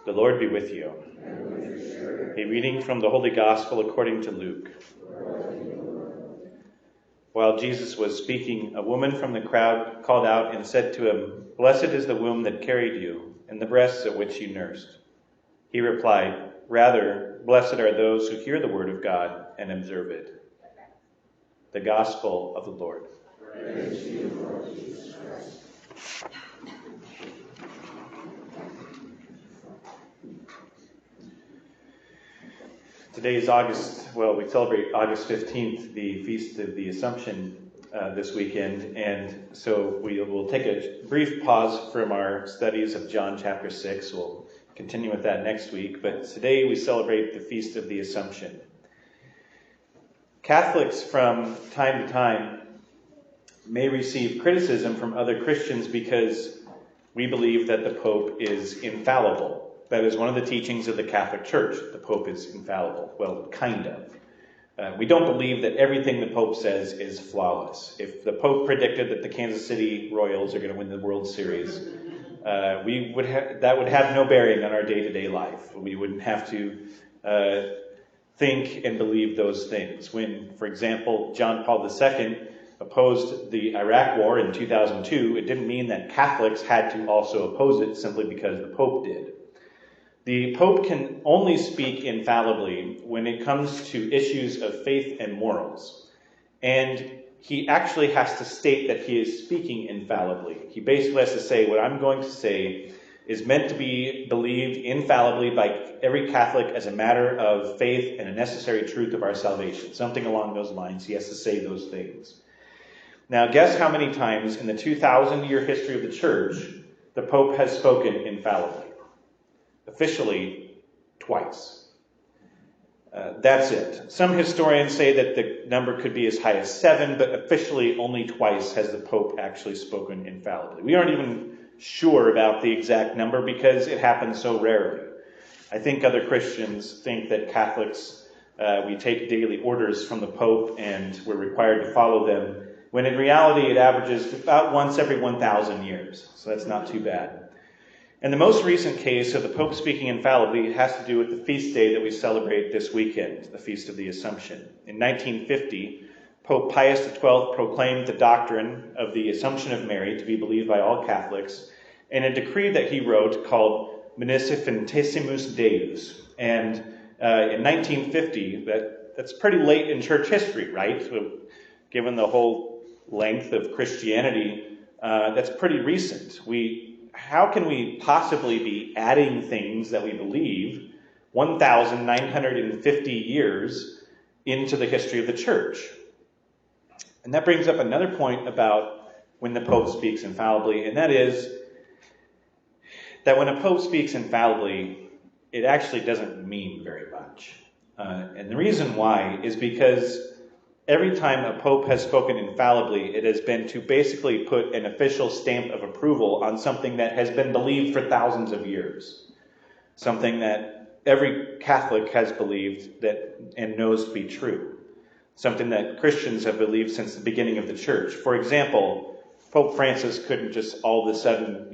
The Lord be with you. A reading from the Holy Gospel according to Luke. While Jesus was speaking, a woman from the crowd called out and said to him, "Blessed is the womb that carried you, and the breasts at which you nursed." He replied, "Rather, blessed are those who hear the word of God and observe it." The Gospel of the Lord. Praise to you, Lord Jesus Christ. Today is we celebrate August 15th, the Feast of the Assumption this weekend, and so we will take a brief pause from our studies of John chapter 6. We'll continue with that next week, but today we celebrate the Feast of the Assumption. Catholics from time to time may receive criticism from other Christians because we believe that the Pope is infallible. That is one of the teachings of the Catholic Church. The Pope is infallible. Well, kind of. We don't believe that everything the Pope says is flawless. If the Pope predicted that the Kansas City Royals are going to win the World Series, that would have no bearing on our day-to-day life. We wouldn't have to think and believe those things. When, for example, John Paul II opposed the Iraq War in 2002, it didn't mean that Catholics had to also oppose it simply because the Pope did. The Pope can only speak infallibly when it comes to issues of faith and morals. And he actually has to state that he is speaking infallibly. He basically has to say, what I'm going to say is meant to be believed infallibly by every Catholic as a matter of faith and a necessary truth of our salvation. Something along those lines. He has to say those things. Now, guess how many times in the 2,000-year history of the Church the Pope has spoken infallibly? Officially, twice. That's it. Some historians say that the number could be as high as 7, but officially only twice has the Pope actually spoken infallibly. We aren't even sure about the exact number because it happens so rarely. I think other Christians think that Catholics, we take daily orders from the Pope and we're required to follow them, when in reality it averages about once every 1,000 years. So that's not too bad. And the most recent case of the Pope speaking infallibly has to do with the feast day that we celebrate this weekend, the Feast of the Assumption. In 1950, Pope Pius XII proclaimed the doctrine of the Assumption of Mary to be believed by all Catholics in a decree that he wrote called Munificentissimus Deus. And in 1950, that's pretty late in church history, right? So, given the whole length of Christianity, that's pretty recent. How can we possibly be adding things that we believe 1,950 years into the history of the church? And that brings up another point about when the Pope speaks infallibly, and that is that when a Pope speaks infallibly, it actually doesn't mean very much. And the reason why is because every time a Pope has spoken infallibly, it has been to basically put an official stamp of approval on something that has been believed for thousands of years. Something that every Catholic has believed that and knows to be true. Something that Christians have believed since the beginning of the church. For example, Pope Francis couldn't just all of a sudden,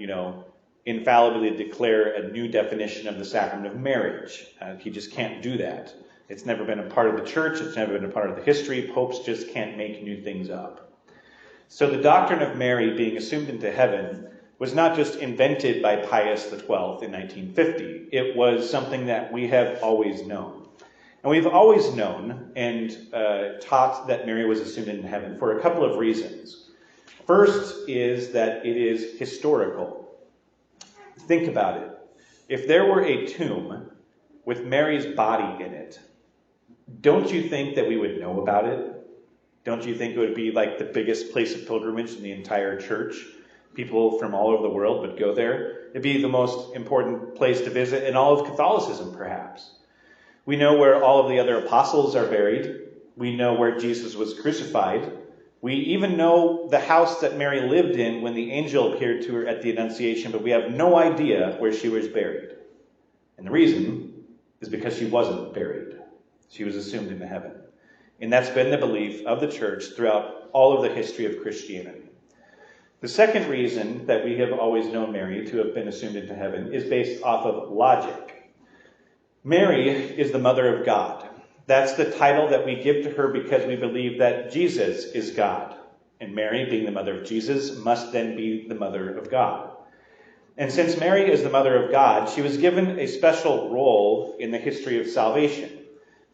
infallibly declare a new definition of the sacrament of marriage. He just can't do that. It's never been a part of the church. It's never been a part of the history. Popes just can't make new things up. So the doctrine of Mary being assumed into heaven was not just invented by Pius XII in 1950. It was something that we have always known. And we've always known and taught that Mary was assumed into heaven for a couple of reasons. First is that it is historical. Think about it. If there were a tomb with Mary's body in it, don't you think that we would know about it? Don't you think it would be like the biggest place of pilgrimage in the entire church? People from all over the world would go there. It'd be the most important place to visit in all of Catholicism, perhaps. We know where all of the other apostles are buried. We know where Jesus was crucified. We even know the house that Mary lived in when the angel appeared to her at the Annunciation, but we have no idea where she was buried. And the reason is because she wasn't buried. She was assumed into heaven. And that's been the belief of the church throughout all of the history of Christianity. The second reason that we have always known Mary to have been assumed into heaven is based off of logic. Mary is the mother of God. That's the title that we give to her because we believe that Jesus is God. And Mary, being the mother of Jesus, must then be the mother of God. And since Mary is the mother of God, she was given a special role in the history of salvation.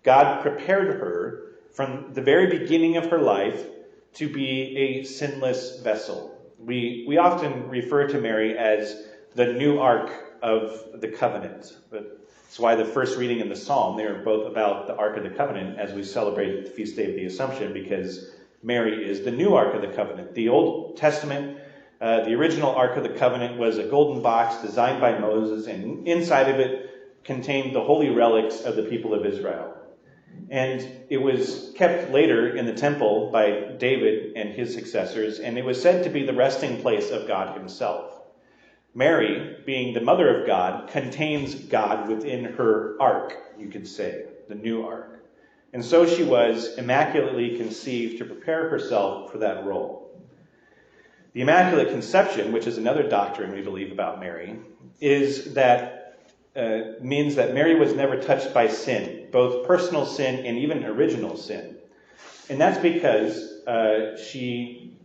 God prepared her from the very beginning of her life to be a sinless vessel. We often refer to Mary as the new ark of the covenant. That's why the first reading in the psalm, they are both about the Ark of the Covenant as we celebrate the feast day of the Assumption, because Mary is the new Ark of the Covenant. The Old Testament, the original Ark of the Covenant, was a golden box designed by Moses, and inside of it contained the holy relics of the people of Israel. And it was kept later in the temple by David and his successors, and it was said to be the resting place of God himself. Mary, being the mother of God, contains God within her ark, you could say, the new ark. And so she was immaculately conceived to prepare herself for that role. The Immaculate Conception, which is another doctrine we believe about Mary, means that Mary was never touched by sin, both personal sin and even original sin. And that's because she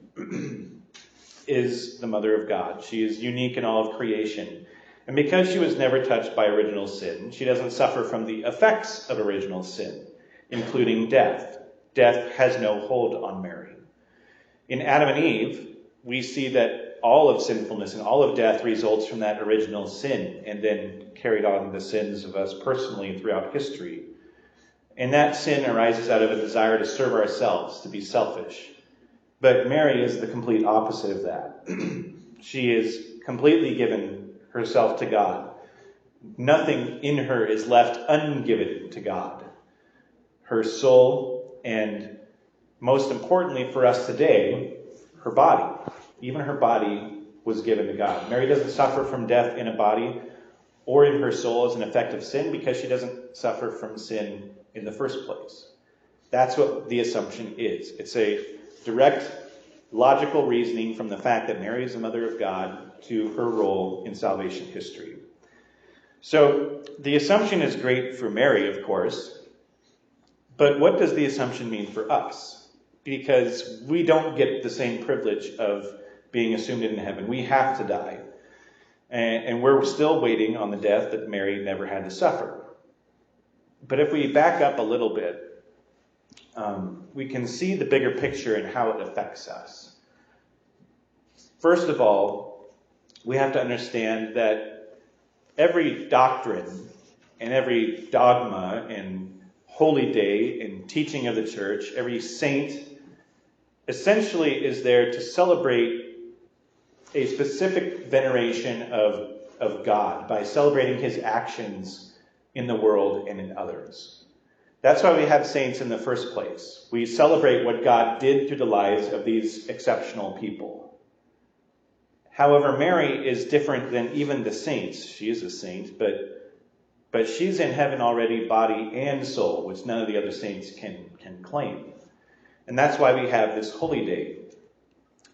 is the mother of God. She is unique in all of creation. And because she was never touched by original sin, she doesn't suffer from the effects of original sin, including death. Death has no hold on Mary. In Adam and Eve, we see that all of sinfulness and all of death results from that original sin, and then carried on the sins of us personally throughout history. And that sin arises out of a desire to serve ourselves, to be selfish. But Mary is the complete opposite of that. She is completely given herself to God. Nothing in her is left ungiven to God. Her soul, and most importantly for us today, her body. Even her body was given to God. Mary doesn't suffer from death in a body or in her soul as an effect of sin because she doesn't suffer from sin in the first place. That's what the Assumption is. It's a direct, logical reasoning from the fact that Mary is the mother of God to her role in salvation history. So the Assumption is great for Mary, of course, but what does the Assumption mean for us? Because we don't get the same privilege of being assumed into heaven. We have to die. And we're still waiting on the death that Mary never had to suffer. But if we back up a little bit, we can see the bigger picture and how it affects us. First of all, we have to understand that every doctrine and every dogma and holy day and teaching of the church, every saint, essentially is there to celebrate a specific veneration of God by celebrating his actions in the world and in others. That's why we have saints in the first place. We celebrate what God did through the lives of these exceptional people. However, Mary is different than even the saints. She is a saint, but she's in heaven already, body and soul, which none of the other saints can claim. And that's why we have this holy day.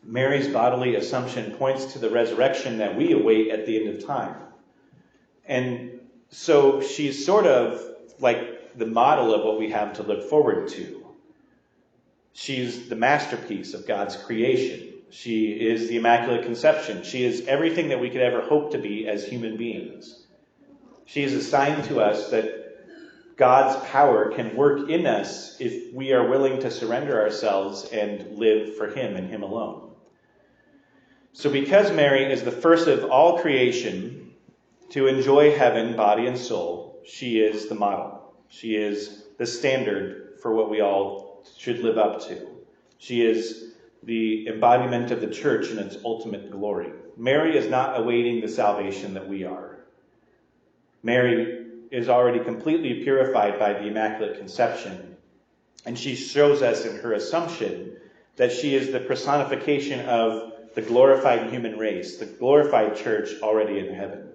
Mary's bodily assumption points to the resurrection that we await at the end of time. And so she's sort of like the model of what we have to look forward to. She's the masterpiece of God's creation. She is the Immaculate Conception. She is everything that we could ever hope to be as human beings. She is a sign to us that God's power can work in us if we are willing to surrender ourselves and live for him and him alone. So because Mary is the first of all creation to enjoy heaven, body and soul, she is the model. She is the standard for what we all should live up to. She is the embodiment of the church in its ultimate glory. Mary is not awaiting the salvation that we are. Mary is already completely purified by the Immaculate Conception, and she shows us in her Assumption that she is the personification of the glorified human race, the glorified church already in heaven.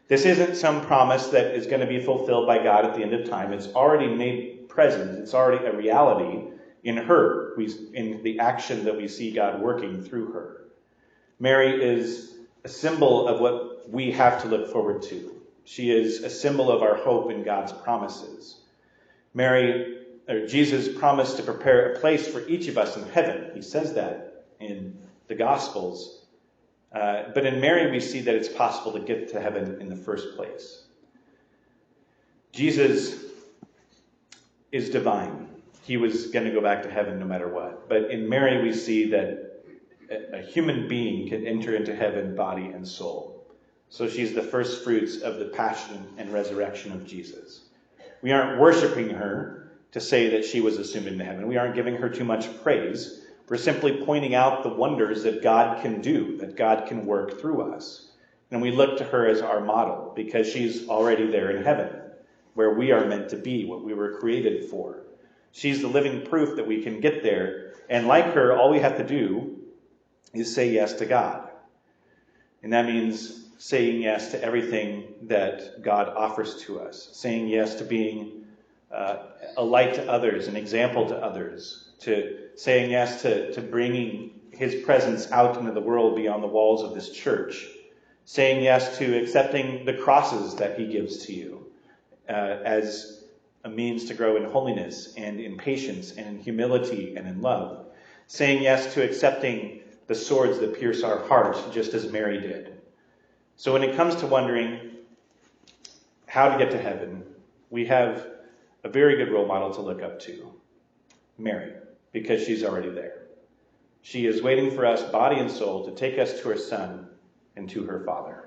This isn't some promise that is going to be fulfilled by God at the end of time. It's already made present. It's already a reality in her, in the action that we see God working through her. Mary is a symbol of what we have to look forward to. She is a symbol of our hope in God's promises. Jesus promised to prepare a place for each of us in heaven. He says that in the Gospels. But in Mary, we see that it's possible to get to heaven in the first place. Jesus is divine. He was going to go back to heaven no matter what. But in Mary, we see that a human being can enter into heaven, body and soul. So she's the first fruits of the passion and resurrection of Jesus. We aren't worshiping her to say that she was assumed into heaven. We aren't giving her too much praise. We're simply pointing out the wonders that God can do, that God can work through us. And we look to her as our model because she's already there in heaven, where we are meant to be, what we were created for. She's the living proof that we can get there. And like her, all we have to do is say yes to God. And that means saying yes to everything that God offers to us. Saying yes to being a light to others, an example to others. To saying yes to bringing his presence out into the world beyond the walls of this church. Saying yes to accepting the crosses that he gives to you as a means to grow in holiness and in patience and in humility and in love. Saying yes to accepting the swords that pierce our heart, just as Mary did. So when it comes to wondering how to get to heaven, we have a very good role model to look up to, Mary, because she's already there. She is waiting for us, body and soul, to take us to her Son and to her Father.